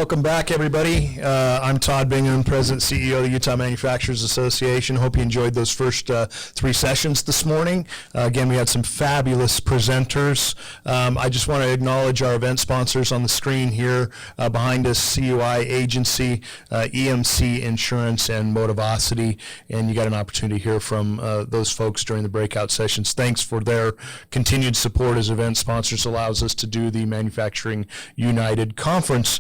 Welcome back, everybody. I'm Todd Bingham, President and CEO of the Utah Manufacturers Association. Hope you enjoyed those first 3 sessions this morning. Again, we had some fabulous presenters. I just want to acknowledge our event sponsors on the screen here behind us: CUI Agency, EMC Insurance, and Motivosity. And you got an opportunity to hear from those folks during the breakout sessions. Thanks for their continued support as event sponsors. Allows us to do the Manufacturing United Conference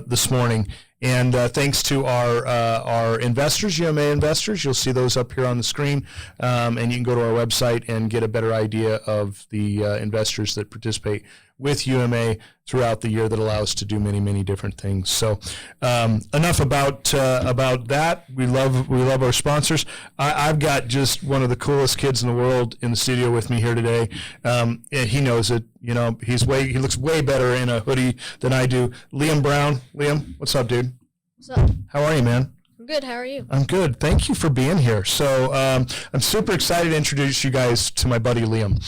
this morning. And thanks to our investors, UMA investors. You'll see those up here on the screen, and you can go to our website and get a better idea of the investors that participate with UMA throughout the year that allow us to do many, many different things. So enough about that. We love our sponsors. I've got just one of the coolest kids in the world in the studio with me here today. And he knows it. You know, he looks way better in a hoodie than I do. Liam Brown. Liam, what's up, dude? What's up? How are you, man? I'm good. How are you? I'm good. Thank you for being here. So I'm super excited to introduce you guys to my buddy Liam.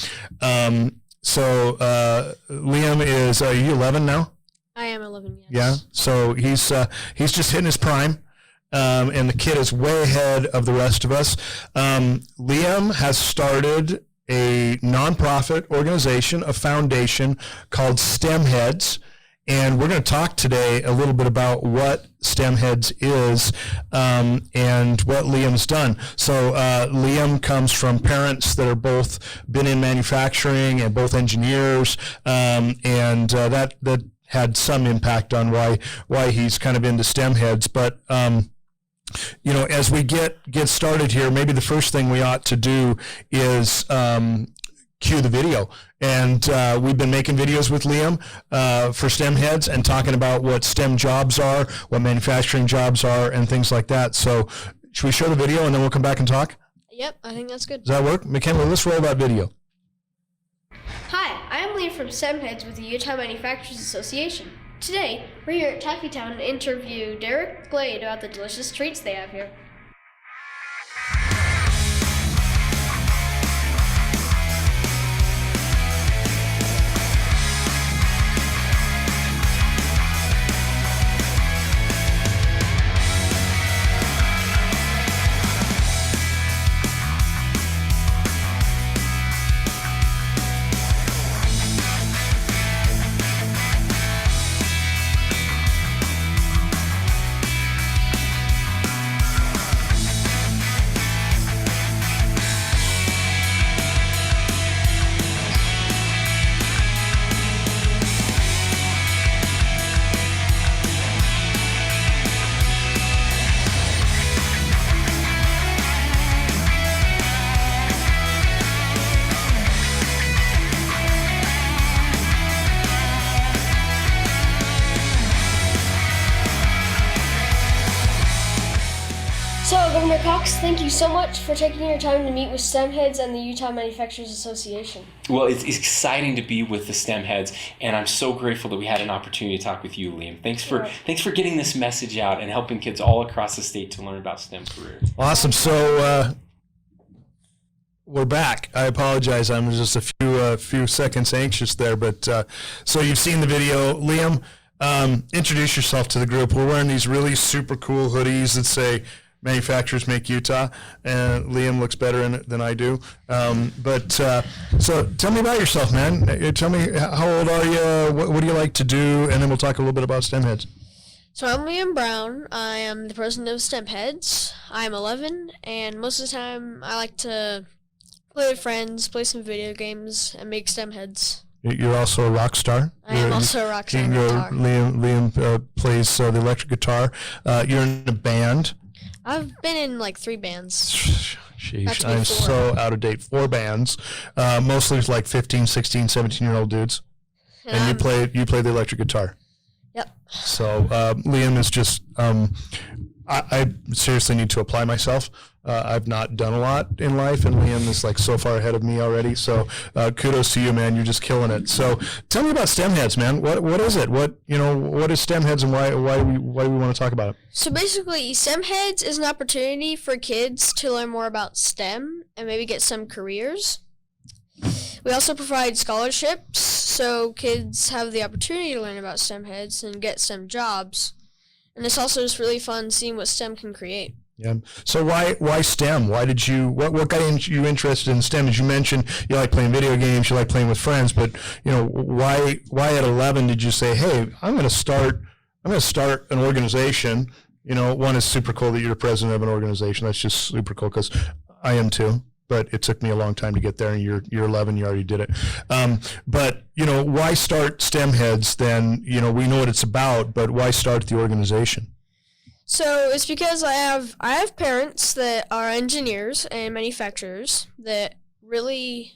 So Liam is, are you 11 now? I am 11, yes. Yeah. So he's just hitting his prime, and the kid is way ahead of the rest of us. Liam has started a nonprofit organization, a foundation called STEM Heads. And we're going to talk today a little bit about what STEM Heads is and what Liam's done. So Liam comes from parents that are both been in manufacturing and both engineers, and that had some impact on why he's kind of into STEM Heads. But you know, as we get started here, maybe the first thing we ought to do is cue the video. And we've been making videos with Liam for STEM Heads and talking about what STEM jobs are, what manufacturing jobs are, and things like that. So should we show the video and then we'll come back and talk? Yep, I think that's good. Does that work? McKinley, let's roll that video. Hi, I am Liam from STEM Heads with the Utah Manufacturers Association. Today, we're here at Taffy Town to interview Derek Glade about the delicious treats they have here. So, Governor Cox, thank you so much for taking your time to meet with STEM Heads and the Utah Manufacturers Association. Well, it's exciting to be with the STEM Heads, and I'm so grateful that we had an opportunity to talk with you, Liam. Thanks for getting this message out and helping kids all across the state to learn about STEM careers. Awesome. So we're back. I apologize. I'm just a few seconds anxious there, but so you've seen the video. Liam, introduce yourself to the group. We're wearing these really super cool hoodies that say Manufacturers Make Utah, and Liam looks better in it than I do. So tell me about yourself, man. Tell me, how old are you? What do you like to do? And then we'll talk a little bit about STEM Heads. So I'm Liam Brown. I am the president of STEM Heads. I'm 11, and most of the time I like to play with friends, play some video games, and make STEM Heads. You're also a rock star. I am also a rock star. Liam plays the electric guitar. You're in a band. I've been in like 3 bands. Sheesh, I'm so out of date. 4 bands, mostly like 15, 16, 17-year-old dudes. And you play the electric guitar. Yep. So Liam is just, I seriously need to apply myself. I've not done a lot in life, and Liam is like so far ahead of me already. So kudos to you, man. You're just killing it. So tell me about STEM Heads, man. What is it? What is STEM Heads, and why we want to talk about it? So basically, STEM Heads is an opportunity for kids to learn more about STEM and maybe get some careers. We also provide scholarships, so kids have the opportunity to learn about STEM Heads and get STEM jobs. And it's also just really fun seeing what STEM can create. Yeah. So why STEM? Why did you what got you interested in STEM? As you mentioned, you like playing video games, you like playing with friends, but why at 11 did you say, "Hey, I'm going to start an organization"? One is super cool that you're president of an organization. That's just super cool because I am too. But it took me a long time to get there, and you're 11, you already did it. But why start STEM Heads then? We know what it's about, but why start the organization? So it's because I have parents that are engineers and manufacturers that really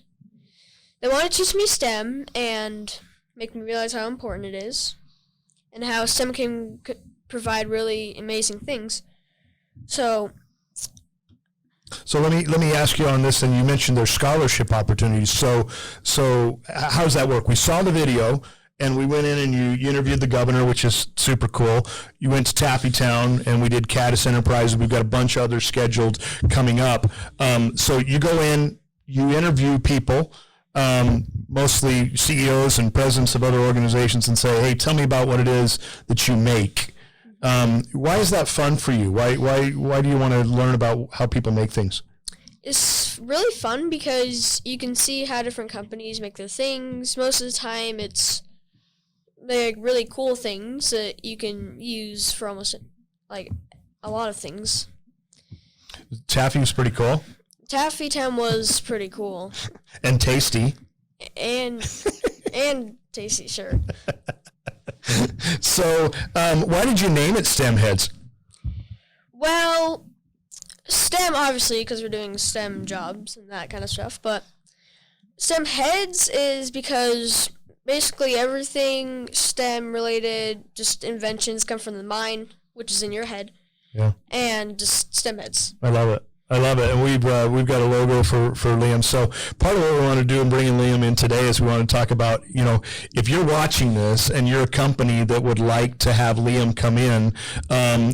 they want to teach me STEM and make me realize how important it is and how STEM can provide really amazing things. So let me ask you on this. And you mentioned there's scholarship opportunities. So how does that work? We saw the video. And we went in and you interviewed the governor, which is super cool. You went to Taffy Town, and we did Caddis Enterprise. We've got a bunch of others scheduled coming up. So you go in, you interview people, mostly CEOs and presidents of other organizations, and say, hey, tell me about what it is that you make. Why is that fun for you? Why do you want to learn about how people make things? It's really fun because you can see how different companies make their things. Most of the time, they're really cool things that you can use for almost like a lot of things. Taffy was pretty cool. Taffy Town was pretty cool. And tasty. And tasty, sure. So why did you name it STEM Heads? Well, STEM, obviously, because we're doing STEM jobs and that kind of stuff, but STEM Heads is because basically everything STEM related, just inventions come from the mind, which is in your head. Yeah. And just STEM Heads. I love it. And we've got a logo for Liam. So part of what we want to do in bringing Liam in today is we want to talk about, if you're watching this and you're a company that would like to have Liam come in,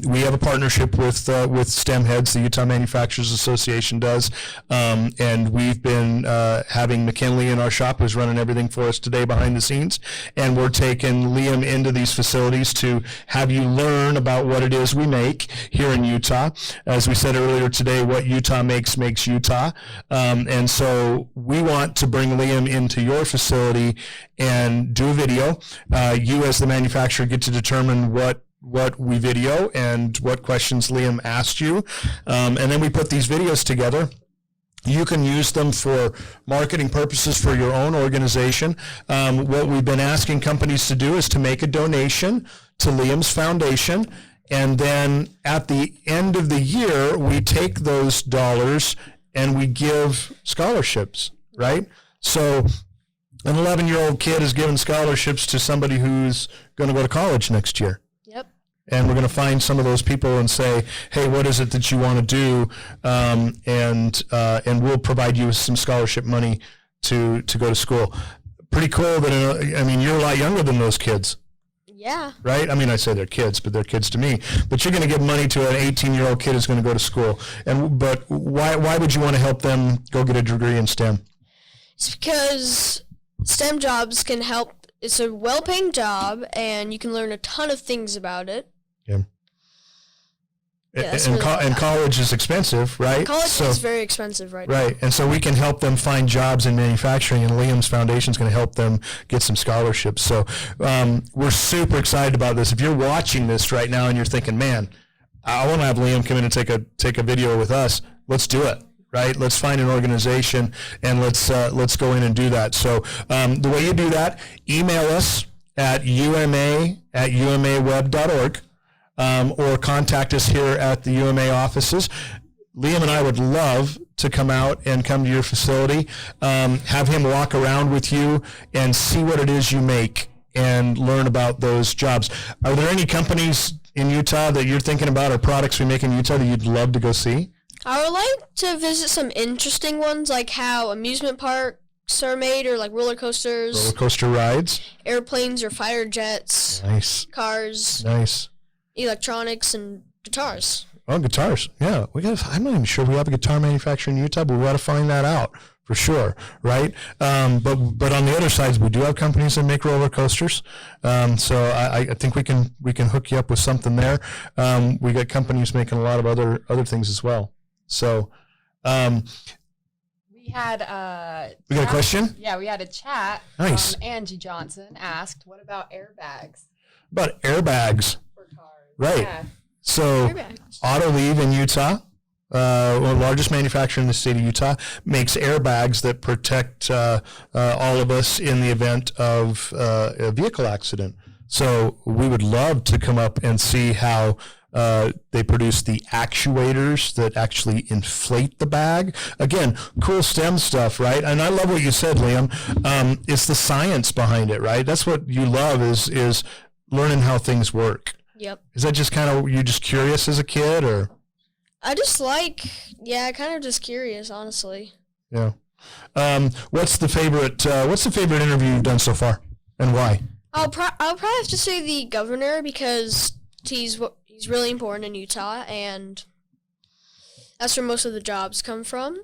we have a partnership with STEM Heads, the Utah Manufacturers Association does, and we've been having McKinley in our shop, who's running everything for us today behind the scenes, and we're taking Liam into these facilities to have you learn about what it is we make here in Utah. As we said earlier today, what Utah makes Utah. And so we want to bring Liam into your facility and do a video. You as the manufacturer get to determine what we video and what questions Liam asked you. And then we put these videos together. You can use them for marketing purposes for your own organization. What we've been asking companies to do is to make a donation to Liam's foundation. And then at the end of the year, we take those dollars and we give scholarships, right? So an 11-year-old kid is giving scholarships to somebody who's going to go to college next year. Yep. And we're going to find some of those people and say, hey, what is it that you want to do? And we'll provide you with some scholarship money to go to school. Pretty cool that, you're a lot younger than those kids. Yeah. Right? I say they're kids, but they're kids to me. But you're going to give money to an 18-year-old kid who's going to go to school. But why would you want to help them go get a degree in STEM? It's because STEM jobs can help. It's a well-paying job, and you can learn a ton of things about it. Yeah. And college is expensive, right? College is very expensive right now. Right, and so we can help them find jobs in manufacturing, and Liam's Foundation is going to help them get some scholarships. So we're super excited about this. If you're watching this right now and you're thinking, man, I want to have Liam come in and take a video with us, let's do it. Right, let's find an organization and let's go in and do that. So the way you do that, email us at uma@umaweb.org. Or contact us here at the UMA offices. Liam and I would love to come out and come to your facility, have him walk around with you and see what it is you make and learn about those jobs. Are there any companies in Utah that you're thinking about or products we make in Utah that you'd love to go see? I would like to visit some interesting ones, like how amusement parks are made, or like roller coasters. Roller coaster rides. Airplanes or fighter jets. Nice. Cars. Nice. Electronics and guitars. Oh, guitars. Yeah. I'm not even sure we have a guitar manufacturer in Utah, but we ought to find that out for sure, right? But on the other side, we do have companies that make roller coasters. So I think we can hook you up with something there. We got companies making a lot of other things as well. So we got a question? Yeah, we had a chat. Nice. Angie Johnson asked, "What about airbags About airbags, for cars?" right? Yeah. So Airbags. Autoliv in Utah, the largest manufacturer in the state of Utah, makes airbags that protect all of us in the event of a vehicle accident. So we would love to come up and see how they produce the actuators that actually inflate the bag. Again, cool STEM stuff, right? And I love what you said, Liam. It's the science behind it, right? That's what you love is learning how things work. Yep. Is that just kind of, you just curious as a kid, or? I just kind of just curious, honestly. Yeah. What's the favorite interview you've done so far, and why? I'll probably have to say the governor, because he's really important in Utah, and that's where most of the jobs come from.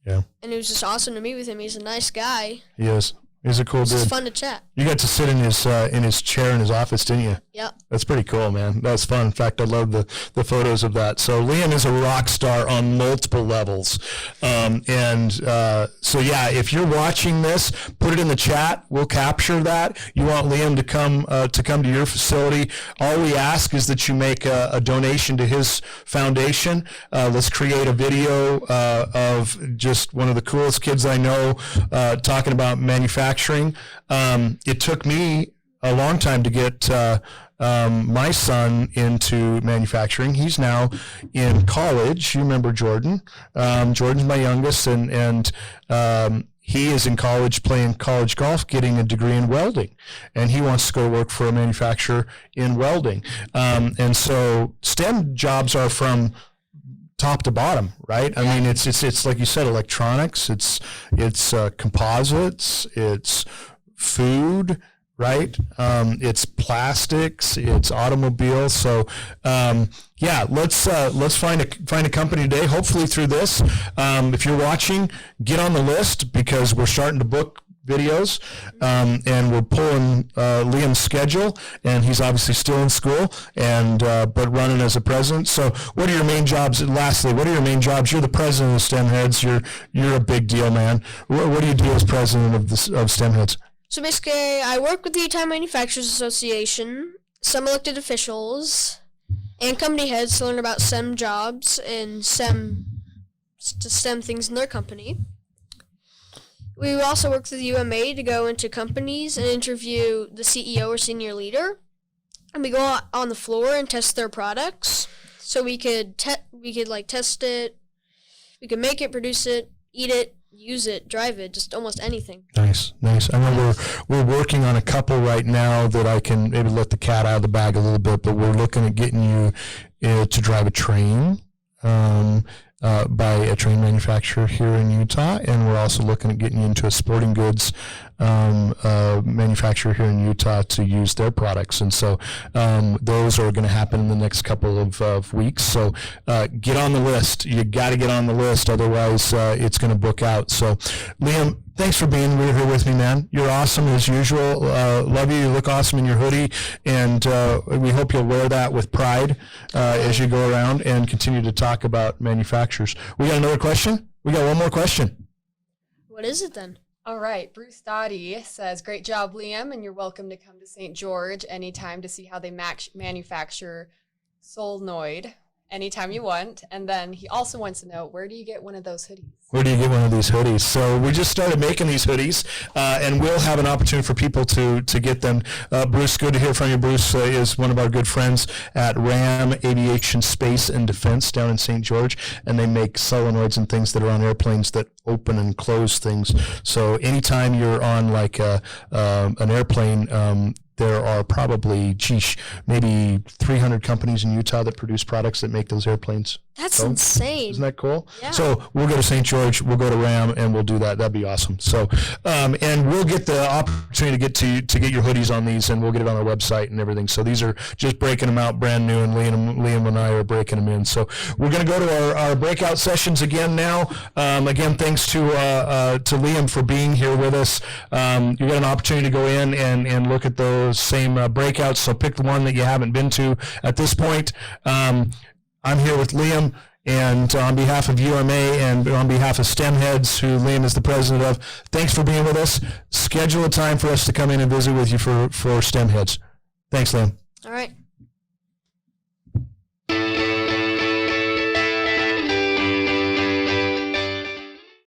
Yeah. And it was just awesome to meet with him. He's a nice guy. He is. He's a cool It's dude. just fun to chat. You got to sit in his chair in his office, didn't you? Yep. That's pretty cool, man. That's fun. In fact, I love the photos of that. So Liam is a rock star on multiple levels. So yeah, if you're watching this, put it in the chat. We'll capture that. You want Liam to come to your facility. All we ask is that you make a donation to his foundation. Let's create a video of just one of the coolest kids I know talking about manufacturing. It took me a long time to get my son into manufacturing. He's now in college. You remember Jordan? Jordan's my youngest, and he is in college playing college golf, getting a degree in welding, and he wants to go work for a manufacturer in welding. And so STEM jobs are from top to bottom, right? I mean, it's like you said, electronics, it's composites, it's food, right? It's plastics, it's automobiles. So, yeah, let's find a company today. Hopefully through this, if you're watching, get on the list, because we're starting to book videos, and we're pulling Liam's schedule, and he's obviously still in school, and but running as a president. So what are your main jobs? And lastly, what are your main jobs? You're the president of STEM Heads. You're a big deal, man. What do you do as president of STEM Heads? So basically, I work with the Utah Manufacturers Association, some elected officials, and company heads to learn about STEM jobs and STEM things in their company. We also work with UMA to go into companies and interview the CEO or senior leader, and we go out on the floor and test their products. So we could test it, we could make it, produce it, eat it, use it, drive it, just almost anything. Nice. I know we're working on a couple right now that I can maybe let the cat out of the bag a little bit, but we're looking at getting you to drive a train. By a train manufacturer here in Utah, and we're also looking at getting you into a sporting goods manufacturer here in Utah to use their products. And so those are going to happen in the next couple of weeks. So get on the list. You got to get on the list, otherwise it's going to book out. So Liam, thanks for being here with me, man. You're awesome as usual. Love you. You look awesome in your hoodie, and we hope you'll wear that with pride as you go around and continue to talk about manufacturers. We got another question? We got one more question. What is it then? All right. Bruce Dottie says, "Great job, Liam, and you're welcome to come to St. George anytime to see how they manufacture solenoid anytime you want." And then he also wants to know, where do you get one of those hoodies? Where do you get one of these hoodies? So we just started making these hoodies, and we'll have an opportunity for people to get them. Bruce, good to hear from you. Bruce is one of our good friends at RAM Aviation Space and Defense down in St. George, and they make solenoids and things that are on airplanes that open and close things. So anytime you're on like an airplane, there are probably, maybe 300 companies in Utah that produce products that make those airplanes. That's So, insane. Isn't that cool? Yeah. So we'll go to St. George, we'll go to Ram, and we'll do that. That'd be awesome. So, and we'll get the opportunity to get your hoodies on these, and we'll get it on our website and everything. So these are just breaking them out brand new, and Liam and I are breaking them in. So we're going to go to our breakout sessions again now. Again, thanks to Liam for being here with us. You got an opportunity to go in and look at those same breakouts. So pick the one that you haven't been to at this point. I'm here with Liam, and on behalf of UMA and on behalf of STEM Heads, who Liam is the president of, thanks for being with us. Schedule a time for us to come in and visit with you for STEM Heads. Thanks, Liam. All right.